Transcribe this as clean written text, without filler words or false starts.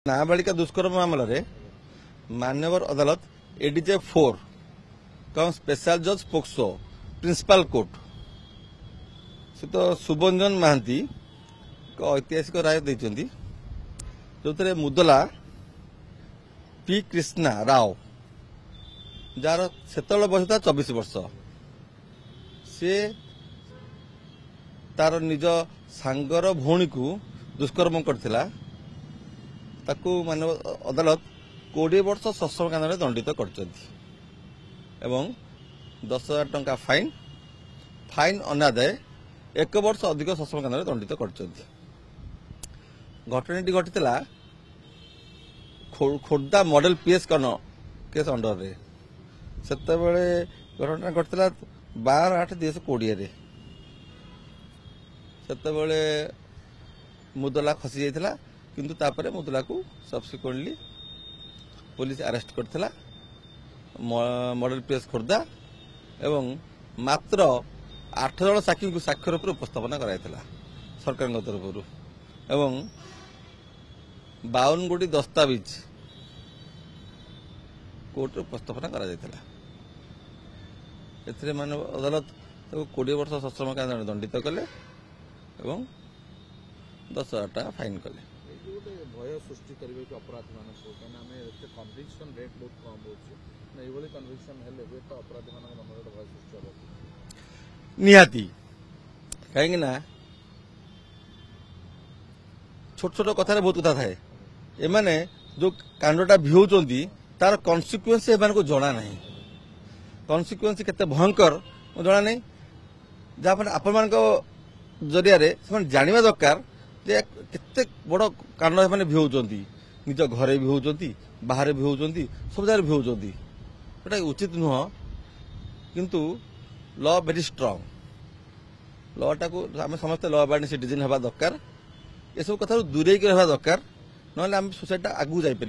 नाबालिका दुष्कर्म मामलें मान्यवर अदालत एडीजे 4 कम स्पेशल जज पोक्सो प्रिंसिपल कोर्ट से तो सुभंजन महांती ऐतिहासिक राय देते जो थे मुदला पी कृष्णा राव जार से बयस था 24 वर्ष से तार निज सांगर भौणी को दुष्कर्म करथिला ताकू मानव अदालत 20 वर्ष सश्रम कांड दंडित कर 10,000 टंका फाइन फाइन अनादाय 1 वर्ष अधिक सश्रम कांड दंडित कर घटनाटी घटी खोर्धा मॉडल पीएस कन केस अंडर रे सेतेबेले घटना घटी 12/8/2020 सेतेबेले मुदला खसी जाइथिला किंतु तापरे मुदला को सब्सिक्वेंटली पुलिस अरेस्ट करथिला मॉडल पीएस खोर्धा एवं मात्र 8 जन साक्षी को साक्षर पर उपस्थापन कराइथिला सरकार तरफ एवं 52 गोटी दस्तावेज कोर्ट उपस्थापन करा जाइथिला एथिरे मानव अदालत 20 वर्ष सश्रम कांड दंडित कले एवं 10,000 टका फाइन कले भय सृष्टि करेंगे अपराधी मान कन्विक्शन रेट बहुत कम हो कन्विक्शन तो अपराधी मान मन भय सृष्टि निहाती कहीं छोट छोट कथार बहुत कथा थाए एमाने जो कांडटा भिउचंती तार कन्सिक्वेंस एमान को जना नहीं कन्सिक्वेंस केते भयंकर जना नहीं जहाँ आपण मान जरिया जाना दरकार जे केते बड़ कांड मैंने भिउचंती निज घरे भिउचंती बाहर भिउचंती सब जगह भिउचंती एटा उचित नुह किंतु लॉ वेरी स्ट्रांग लॉटा को आम समस्त लॉ अबाइडिंग सिटीजन हवा दरकार ये सब कथा दूरे रहा दरकार ना आम सोसाइटी आगू जापर।